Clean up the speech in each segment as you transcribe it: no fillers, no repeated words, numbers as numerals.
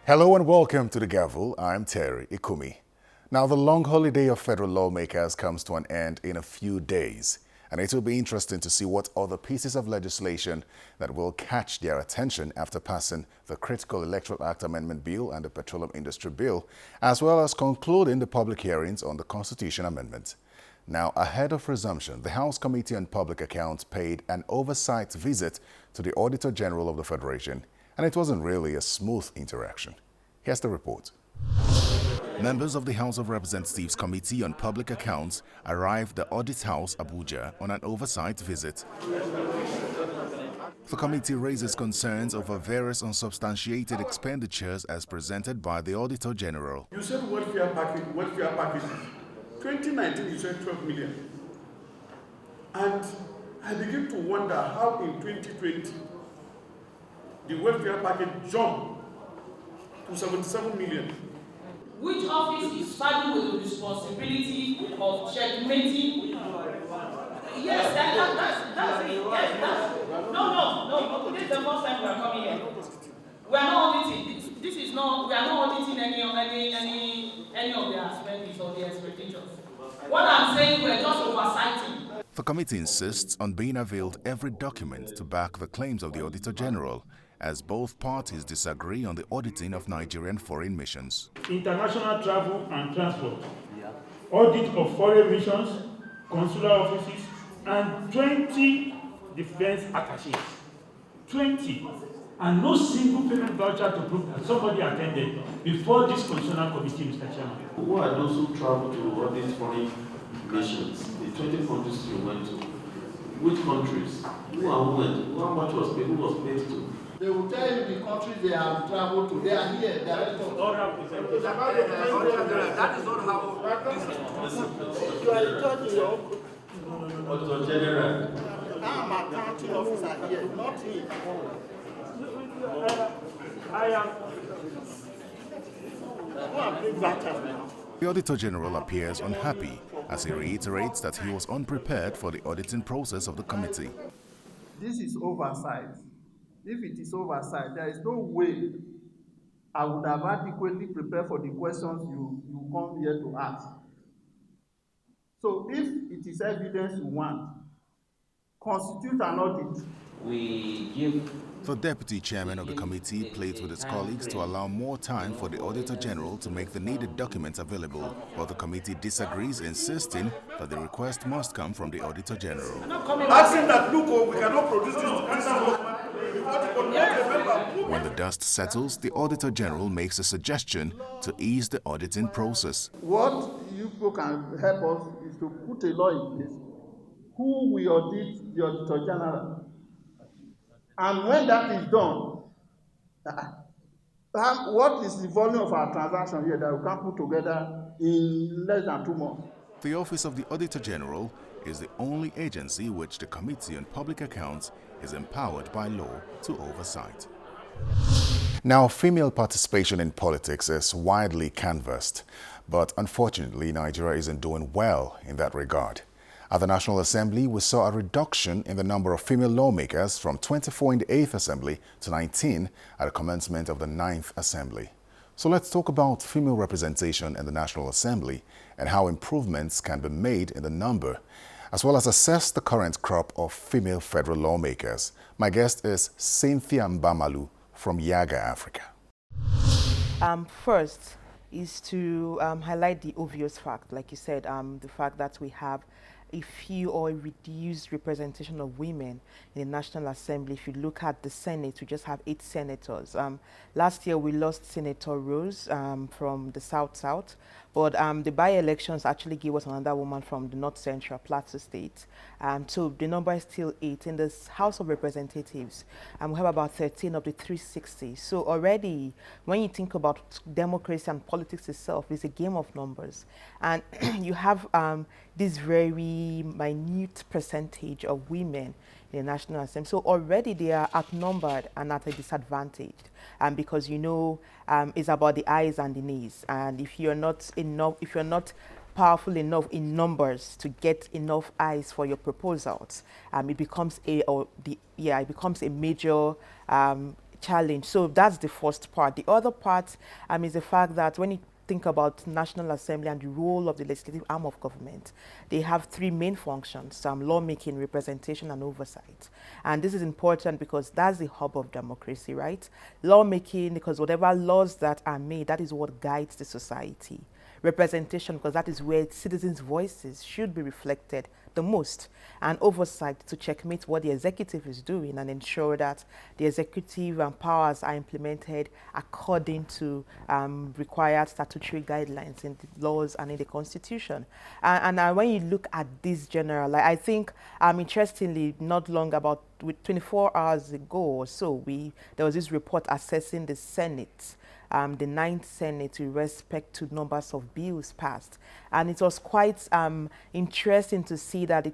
Hello and welcome to the Gavel. I'm Terry Ikumi. Now, the long holiday of federal lawmakers comes to an end in a few days, and it will be interesting to see what other pieces of legislation that will catch their attention after passing the Critical Electoral Act Amendment Bill and the Petroleum Industry Bill, as well as concluding the public hearings on the Constitution Amendment. Now, ahead of resumption, the House Committee on Public Accounts paid an oversight visit to the Auditor General of the Federation, and it wasn't really a smooth interaction. Here's the report. Members of the House of Representatives Committee on Public Accounts arrived at the Audit House, Abuja, on an oversight visit. The committee raises concerns over various unsubstantiated expenditures as presented by the Auditor General. You said welfare package. 2019 you said 12 million. And I begin to wonder how in 2020 the welfare package jumped to 77 million. Which office is saddled with the responsibility of checkmating? Yes, that's it. Yes, that's no. This is the first time we are coming here. We are not auditing. This is not. We are not auditing any of the expenses or the expenditures. What I'm saying, we are just oversighting. The committee insists on being availed every document to back the claims of the Auditor General, as both parties disagree on the auditing of Nigerian foreign missions. International travel and transport, audit of foreign missions, consular offices, and 20 defense attaches. 20. And no single payment voucher to prove that somebody attended before this constitutional committee, Mr. Chairman. Who are those who travel to all these foreign missions? The 20 countries you went to. Which countries? Who and who went? How much was paid? Who was paid to? They will tell you the countries they have traveled to. They are here. They are that is not how You are in charge of your own. Auditor General. I'm an accounting officer here, not me. I am. Who are big vouchers now? The Auditor General appears unhappy as he reiterates that he was unprepared for the auditing process of the committee. This is oversight. If it is oversight, there is no way I would have adequately prepared for the questions you come here to ask. So if it is evidence you want, constitute an audit. We give. The Deputy Chairman of the committee pleads with his colleagues to allow more time for the Auditor General to make the needed documents available, but the committee disagrees, insisting that the request must come from the Auditor General. Asking that, look, we cannot produce this document before the November. When the dust settles, the Auditor General makes a suggestion to ease the auditing process. What you people can help us is to put a law in place. Who will audit the Auditor General? And when that is done, what is the volume of our transaction here that we can put together in less than 2 months? The Office of the Auditor General is the only agency which the Committee on Public Accounts is empowered by law to oversight. Now, female participation in politics is widely canvassed, but unfortunately, Nigeria isn't doing well in that regard. At the National Assembly, we saw a reduction in the number of female lawmakers from 24 in the 8th Assembly to 19 at the commencement of the 9th Assembly. So let's talk about female representation in the National Assembly and how improvements can be made in the number, as well as assess the current crop of female federal lawmakers. My guest is Cynthia Mbamalu from Yaga, Africa. First is to highlight the obvious fact, like you said, the fact that we have a few or a reduced representation of women in the National Assembly. If you look at the Senate, we just have 8 senators. Last year, we lost Senator Rose from the South, but the by-elections actually gave us another woman from the North Central Plateau State. So the number is still 8. In the House of Representatives, we have about 13 of the 360. So already, when you think about democracy and politics itself, it's a game of numbers. And you have this very minute percentage of women in the National Assembly. So already they are outnumbered and at a disadvantage. Because it's about the eyes and the knees. And if you're not powerful enough in numbers to get enough eyes for your proposals, it becomes a major challenge. So that's the first part. The other part is the fact that when you think about National Assembly and the role of the legislative arm of government, they have three main functions: lawmaking, representation, and oversight. And this is important because that's the hub of democracy, right? Lawmaking, because whatever laws that are made, that is what guides the society. Representation, because that is where citizens' voices should be reflected the most. And oversight, to checkmate what the executive is doing and ensure that the executive powers are implemented according to required statutory guidelines in the laws and in the constitution. And when you look at this general, I think interestingly, not long about 24 hours ago or so, there was this report assessing the Senate, the 9th Senate, with respect to numbers of bills passed. And it was quite interesting to see that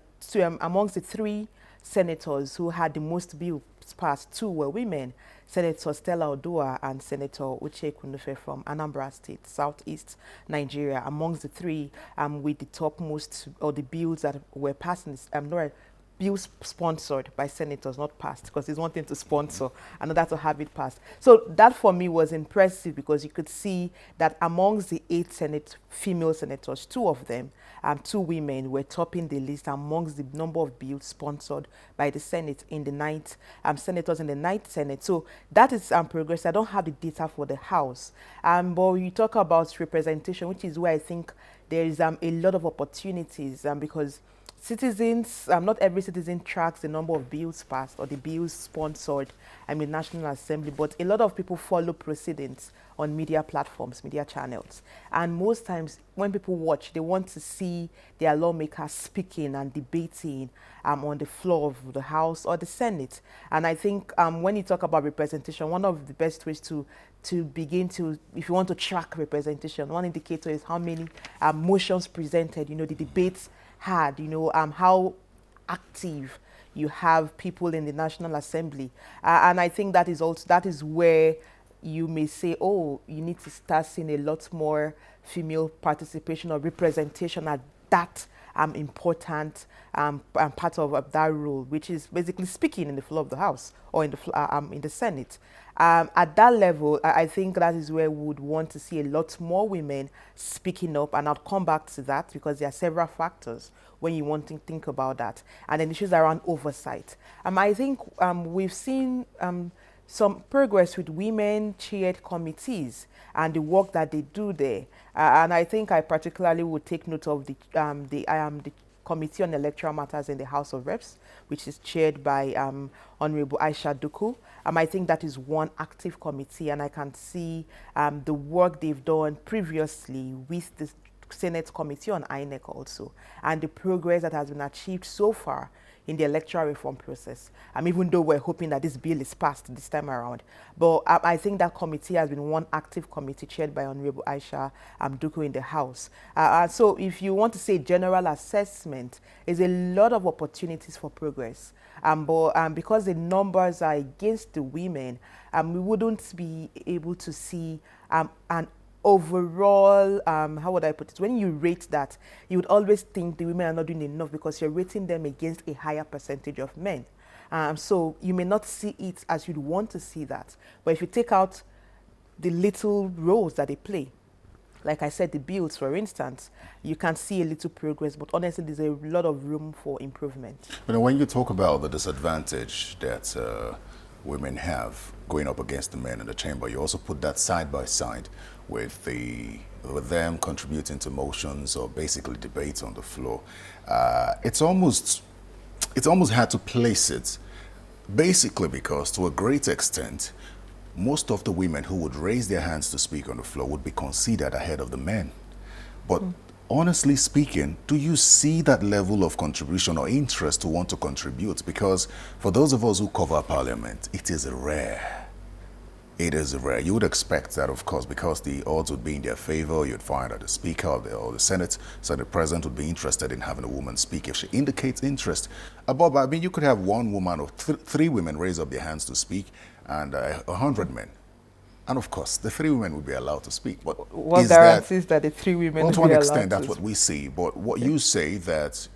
amongst the three senators who had the most bills passed, two were women: Senator Stella Odua and Senator Uche Kunufe from Anambra State, Southeast Nigeria. Amongst the three, with the topmost, or the bills that were passed in this, bills sponsored by senators, not passed, because it's one thing to sponsor, another to have it passed. So that for me was impressive, because you could see that amongst the 8 female senators, 2 of them, 2 women, were topping the list amongst the number of bills sponsored by the Senate in the 9th, senators in the 9th Senate. So that is progress. I don't have the data for the House. But you talk about representation, which is where I think there is a lot of opportunities, because citizens, not every citizen tracks the number of bills passed or the bills sponsored in the National Assembly, but a lot of people follow proceedings on media platforms, media channels. And most times when people watch, they want to see their lawmakers speaking and debating on the floor of the House or the Senate. And I think when you talk about representation, one of the best ways to begin to, if you want to track representation, one indicator is how many motions presented, the debates had, how active you have people in the National Assembly. And I think that is where you may say, oh, you need to start seeing a lot more female participation or representation at that important part of that role, which is basically speaking in the floor of the House or in the Senate. At that level, I think that is where we would want to see a lot more women speaking up, and I'll come back to that because there are several factors when you want to think about that. And then issues around oversight. I think we've seen some progress with women-chaired committees and the work that they do there. And I think I particularly would take note of the Committee on Electoral Matters in the House of Reps, which is chaired by Honorable Aisha Duku. I think that is one active committee, and I can see the work they've done previously with the Senate Committee on INEC also, and the progress that has been achieved so far in the electoral reform process. Even though we're hoping that this bill is passed this time around. But I think that committee has been one active committee chaired by Honorable Aisha Duku in the House. So if you want to say general assessment, there's a lot of opportunities for progress. But because the numbers are against the women, we wouldn't be able to see an overall, how would I put it? When you rate that, you would always think the women are not doing enough because you're rating them against a higher percentage of men. So you may not see it as you'd want to see that. But if you take out the little roles that they play, like I said, the bills, for instance, you can see a little progress, but honestly, there's a lot of room for improvement. When you talk about the disadvantage that women have going up against the men in the chamber, you also put that side by side with them contributing to motions or basically debates on the floor. It's almost hard to place it, basically because to a great extent, most of the women who would raise their hands to speak on the floor would be considered ahead of the men. But honestly speaking, do you see that level of contribution or interest to want to contribute? Because for those of us who cover Parliament, it is rare. It is rare. You would expect that, of course, because the odds would be in their favor. You'd find that the Speaker or the Senate President would be interested in having a woman speak if she indicates interest. But you could have one woman or 3 women raise up their hands to speak and 100 men. And of course, the 3 women will be allowed to speak. But what guarantees that the 3 women well, will to be an allowed extent, that's to what we see. But what you say that's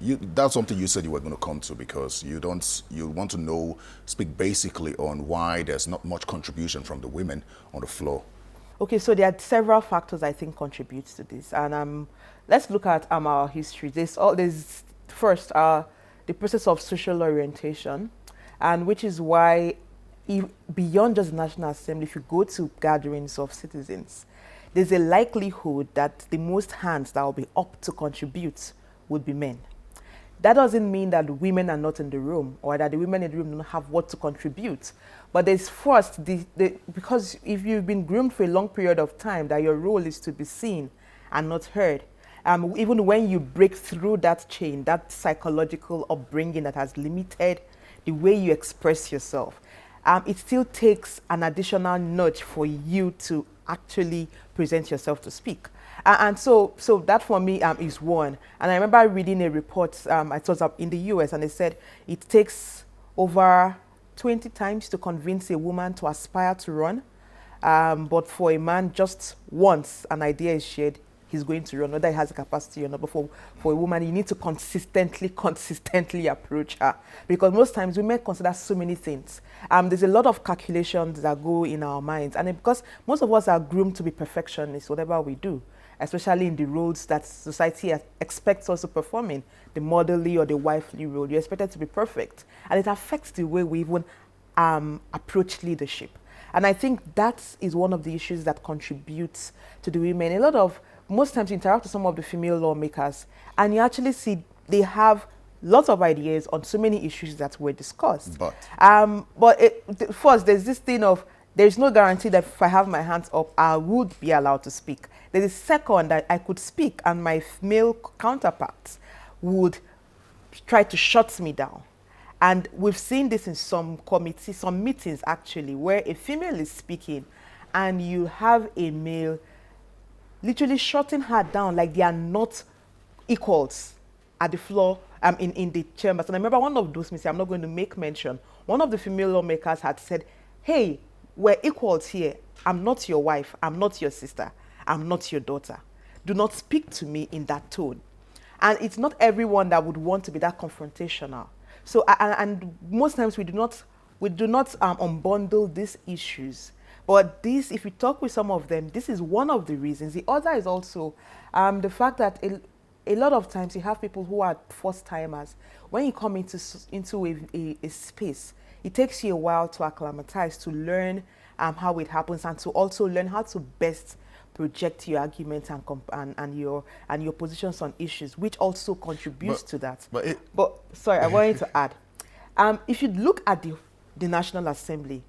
something you said you were going to come to, because you want to speak basically on why there's not much contribution from the women on the floor. Okay, so there are several factors I think contribute to this, and let's look at our history. There's first the process of social orientation, and which is why beyond just the National Assembly, if you go to gatherings of citizens, there's a likelihood that the most hands that will be up to contribute would be men. That doesn't mean that women are not in the room or that the women in the room don't have what to contribute. But there's first, because if you've been groomed for a long period of time, that your role is to be seen and not heard. Even when you break through that chain, that psychological upbringing that has limited the way you express yourself, it still takes an additional nudge for you to actually present yourself to speak. And so that for me is one. And I remember reading a report, it was up in the US, and they said it takes over 20 times to convince a woman to aspire to run. But for a man, just once an idea is shared, he's going to run, whether he has the capacity or not. But for a woman, you need to consistently approach her. Because most times women consider so many things. There's a lot of calculations that go in our minds. And because most of us are groomed to be perfectionists, whatever we do, especially in the roles that society expects us to perform in, the motherly or the wifely role, you're expected to be perfect. And it affects the way we even approach leadership. And I think that is one of the issues that contributes to the women. Most times you interact with some of the female lawmakers, and you actually see they have lots of ideas on so many issues that were discussed. First, there's this thing of there's no guarantee that if I have my hands up, I would be allowed to speak. There's a second that I could speak, and my male counterparts would try to shut me down. And we've seen this in some committees, some meetings actually, where a female is speaking, and you have a male literally shutting her down like they are not equals at the floor, in the chambers. And I remember one of those meetings, I'm not going to make mention, one of the female lawmakers had said, hey, we're equals here. I'm not your wife. I'm not your sister. I'm not your daughter. Do not speak to me in that tone. And it's not everyone that would want to be that confrontational. So, and most times we do not unbundle these issues. But this, if you talk with some of them, this is one of the reasons. The other is also the fact that a lot of times you have people who are first-timers. When you come into a space, it takes you a while to acclimatize, to learn how it happens, and to also learn how to best project your arguments and your positions on issues, which also contributes to that. But sorry, I wanted to add, if you look at the National Assembly,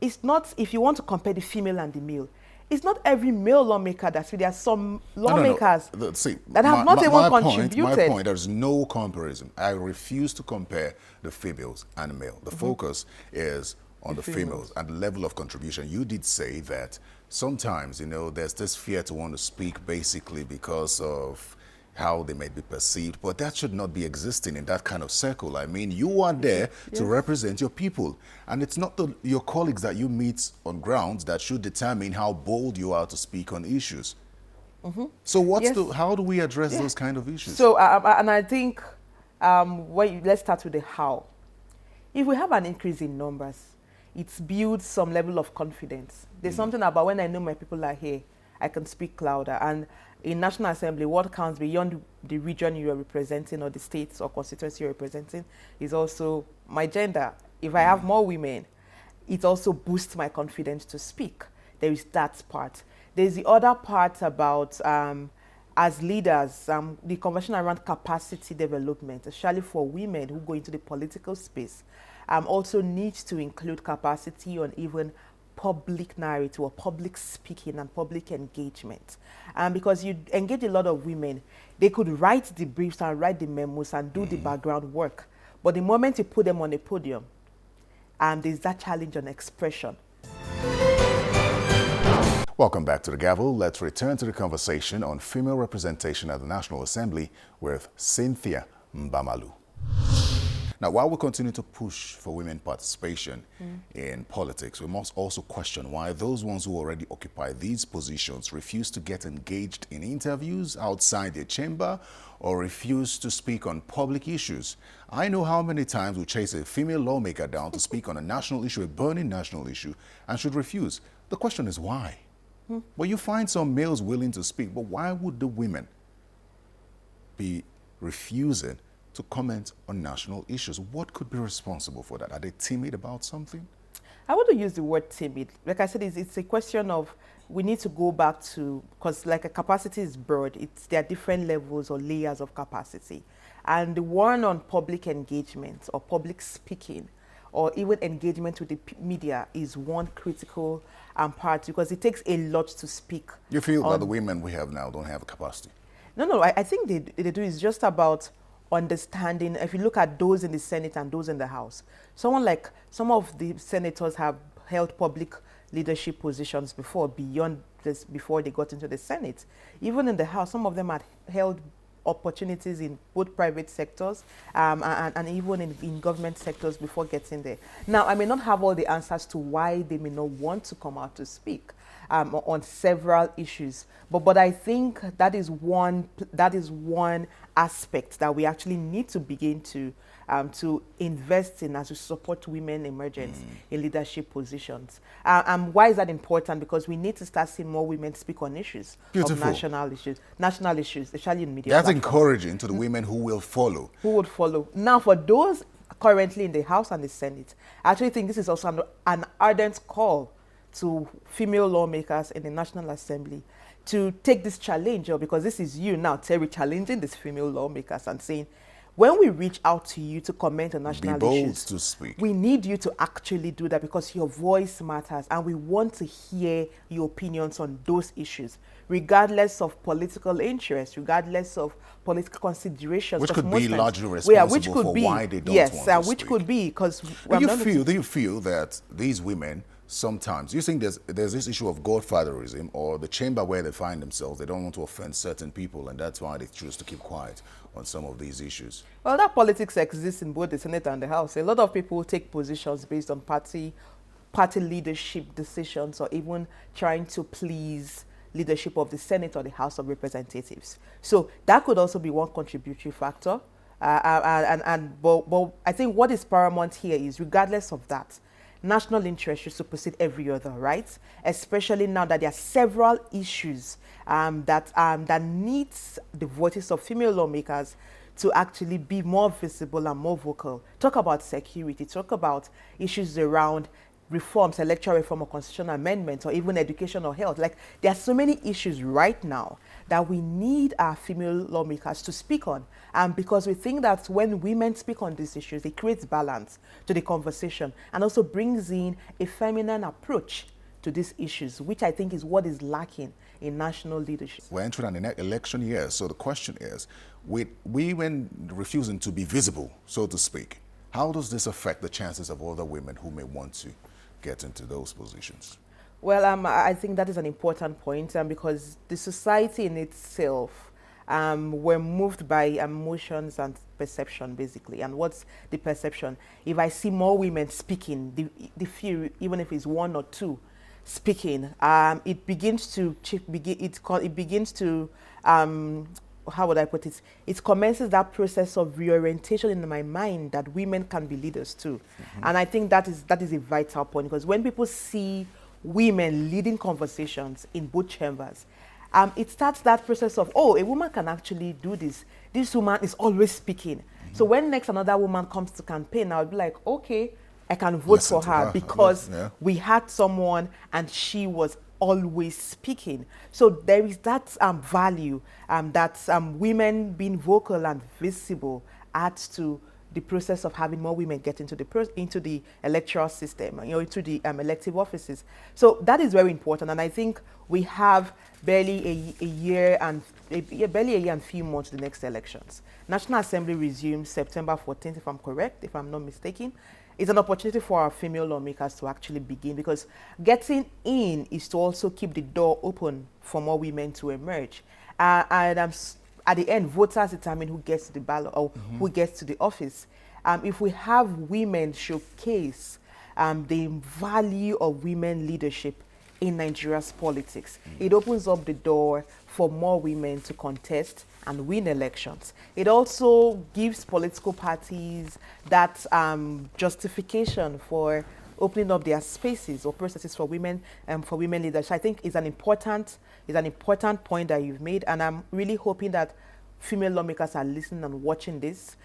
it's not, if you want to compare the female and the male, it's not every male lawmaker that's there are some lawmakers that have not even contributed. My point, there's no comparison. I refuse to compare the females and the male. The focus is on the females and the level of contribution. You did say that sometimes, there's this fear to want to speak basically because of how they may be perceived, but that should not be existing in that kind of circle. I mean, you are there to represent your people, and it's not your colleagues that you meet on grounds that should determine how bold you are to speak on issues. So how do we address those kind of issues? So, and I think, let's start with the how. If we have an increase in numbers, it builds some level of confidence. There's something about when I know my people are here, I can speak louder. And in National Assembly, what counts beyond the region you are representing or the states or constituency you're representing is also my gender. If I have more women, it also boosts my confidence to speak. There is that part. There's the other part about, as leaders, the conversation around capacity development, especially for women who go into the political space, also needs to include capacity on even public narrative or public speaking and public engagement. Because you engage a lot of women, they could write the briefs and write the memos and do the background work. But the moment you put them on a podium, there's that challenge on expression. Welcome back to the Gavel. Let's return to the conversation on female representation at the National Assembly with Cynthia Mbamalu. Now, while we continue to push for women participation in politics, we must also question why those ones who already occupy these positions refuse to get engaged in interviews outside their chamber or refuse to speak on public issues. I know how many times we chase a female lawmaker down to speak on a national issue, a burning national issue, and should refuse. The question is why? Well, you find some males willing to speak, but why would the women be refusing to comment on national issues? What could be responsible for that? Are they timid about something? I want to use the word timid. Like I said, it's a question of we need to go back to, because like a capacity is broad, there are different levels or layers of capacity. And the one on public engagement or public speaking or even engagement with the media is one critical part because it takes a lot to speak. You feel that the women we have now don't have a capacity? No, I think they do. It's just about understanding. If you look at those in the Senate and those in the House, some of the senators have held public leadership positions before, beyond this, before they got into the Senate. Even in the House, some of them had held opportunities in both private sectors and even in government sectors before getting there. Now, I may not have all the answers to why they may not want to come out to speak on several issues, but I think that is one aspect that we actually need to begin to invest in as we support women emergence in leadership positions. Why is that important? Because we need to start seeing more women speak on issues of national issues, especially in media. That's encouraging to the women who will follow. Who would follow. Now, for those currently in the House and the Senate, I actually think this is also an ardent call to female lawmakers in the National Assembly to take this challenge, because this is you now, Terry, challenging these female lawmakers and saying, when we reach out to you to comment on national issues, to speak. We need you to actually do that because your voice matters and we want to hear your opinions on those issues, regardless of political interest, regardless of political considerations. Which could be largely responsible for why they don't want to speak. Which could be because... Do you feel that these women sometimes, you think there's this issue of godfatherism or the chamber where they find themselves, they don't want to offend certain people and that's why they choose to keep quiet on some of these issues? Well, that politics exists in both the Senate and the House. A lot of people take positions based on party leadership decisions or even trying to please leadership of the Senate or the House of Representatives. So that could also be one contributory factor. But I think what is paramount here is, regardless of that, national interest should supersede every other, right? Especially now that there are several issues that needs the voices of female lawmakers to actually be more visible and more vocal. Talk about security, talk about issues around reforms, electoral reform or constitutional amendments, or even education or health. Like, there are so many issues right now that we need our female lawmakers to speak on. Because we think that when women speak on these issues, it creates balance to the conversation and also brings in a feminine approach to these issues, which I think is what is lacking in national leadership. We're entering an election year, so the question is, with women refusing to be visible, so to speak, how does this affect the chances of other women who may want to get into those positions? Well, I think that is an important point because the society in itself, we're moved by emotions and perception, basically. And what's the perception? If I see more women speaking, the few, even if it's one or two speaking, it begins to how would I put it? It commences that process of reorientation in my mind that women can be leaders too. And I think that is a vital point, because when people see women leading conversations in both chambers, it starts that process of, oh, a woman can actually do this. This woman is always speaking. So when next another woman comes to campaign, I'll be like, okay, I can vote for her because we had someone and she was always speaking. So there is that value that women being vocal and visible adds to the process of having more women get into the electoral system, into the elective offices. So that is very important, and I think we have barely a year and few months to the next elections. National Assembly resumes September 14th, if I'm correct, if I'm not mistaken. It's an opportunity for our female lawmakers to actually begin, because getting in is to also keep the door open for more women to emerge. And at the end, voters determine who gets to the ballot or who gets to the office. if we have women showcase the value of women leadership in Nigeria's politics, it opens up the door for more women to contest and win elections. It also gives political parties that justification for opening up their spaces or processes for women leaders. So I think it's an important point that you've made, and I'm really hoping that female lawmakers are listening and watching this.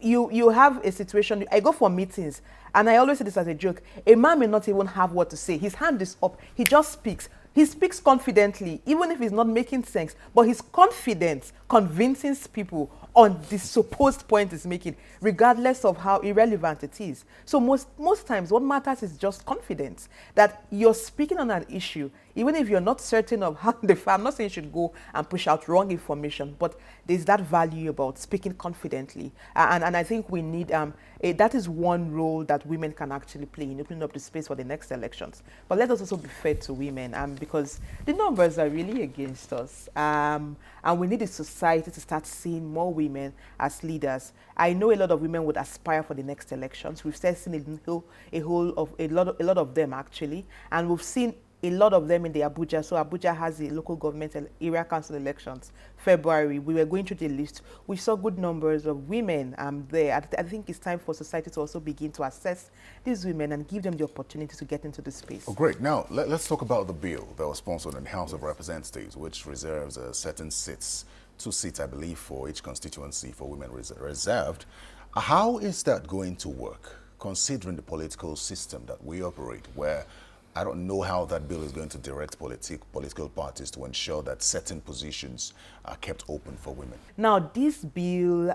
You have a situation, I go for meetings, and I always say this as a joke, a man may not even have what to say. His hand is up, he just speaks. He speaks confidently, even if he's not making sense, but his confidence convinces people on the supposed point he's making, regardless of how irrelevant it is. So most times what matters is just confidence, that you're speaking on an issue, even if you're not certain of how I'm not saying you should go and push out wrong information, but there's that value about speaking confidently. And I think we need, that is one role that women can actually play in opening up the space for the next elections. But let us also be fair to women, because the numbers are really against us. And we need a society to start seeing more women as leaders. I know a lot of women would aspire for the next elections. We've seen a lot of them actually, and we've seen a lot of them in the Abuja. So Abuja has the local government and area council elections, February. We were going through the list. We saw good numbers of women there. I think it's time for society to also begin to assess these women and give them the opportunity to get into the space. Oh, great. Now, let's talk about the bill that was sponsored in the House of Representatives, which reserves certain seats, 2 seats, I believe, for each constituency for women reserved. How is that going to work, considering the political system that we operate, where I don't know how that bill is going to direct political parties to ensure that certain positions are kept open for women? Now, this bill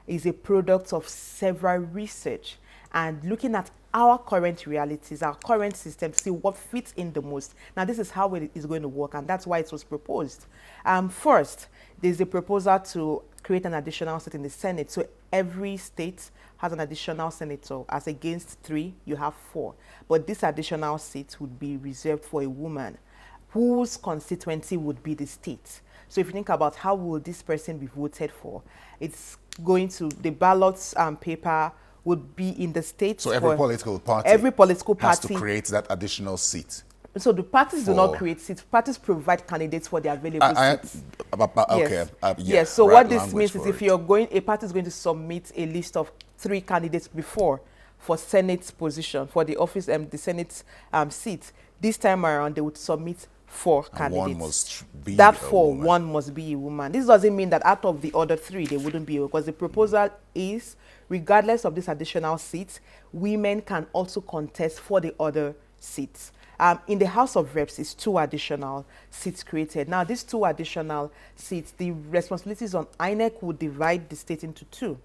is a product of several research and looking at our current realities, our current system, to see what fits in the most. Now, this is how it is going to work, and that's why it was proposed. First, there's a proposal to create an additional seat in the Senate. So every state has an additional senator. As against 3, you have 4. But this additional seat would be reserved for a woman whose constituency would be the state. So if you think about how will this person be voted for, it's going to, the ballots paper would be in the state. So every political party has to create that additional seat. So the parties do not create seats. Parties provide candidates for the available seats. Okay. Yes. So what this means is if you're going, a party is going to submit a list of 3 candidates before for Senate position, for the office, the Senate seat. This time around, they would submit 4 candidates. One must be that 4, one must be a woman. This doesn't mean that out of the other 3, they wouldn't be, because the proposal is, regardless of this additional seats, women can also contest for the other seats. In the House of Reps, it's 2 additional seats created. Now, these 2 additional seats, the responsibilities on INEC would divide the state into 2.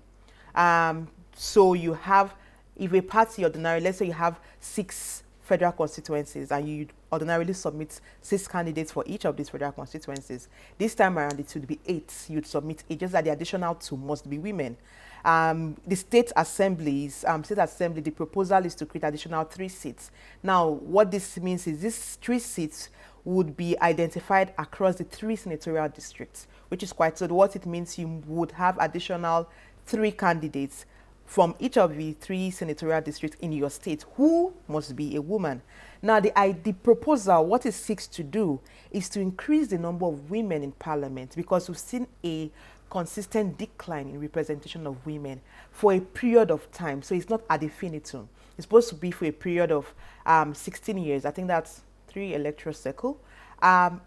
So you have, if a party ordinarily, let's say you have 6 federal constituencies and you ordinarily submit 6 candidates for each of these federal constituencies. This time around, it would be 8. You'd submit 8, just that the additional 2 must be women. The state assemblies, the proposal is to create additional 3 seats. Now, what this means is these 3 seats would be identified across the 3 senatorial districts, which is quite, so what it means, you would have additional 3 candidates from each of the 3 senatorial districts in your state who must be a woman. Now, the proposal, what it seeks to do is to increase the number of women in parliament, because we've seen a consistent decline in representation of women for a period of time. So it's not ad infinitum. It's supposed to be for a period of 16 years. I think that's 3 electoral cycles,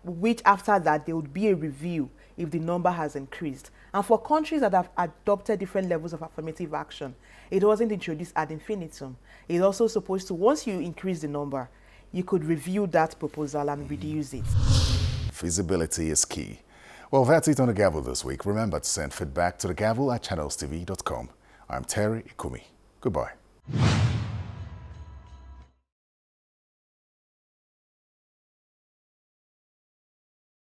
which after that there would be a review if the number has increased. And for countries that have adopted different levels of affirmative action, it wasn't introduced ad infinitum. It's also supposed to, once you increase the number, you could review that proposal and reduce it. Feasibility is key. Well, that's it on The Gavel this week. Remember to send feedback to thegavel@channelstv.com. I'm Terry Ikumi. Goodbye.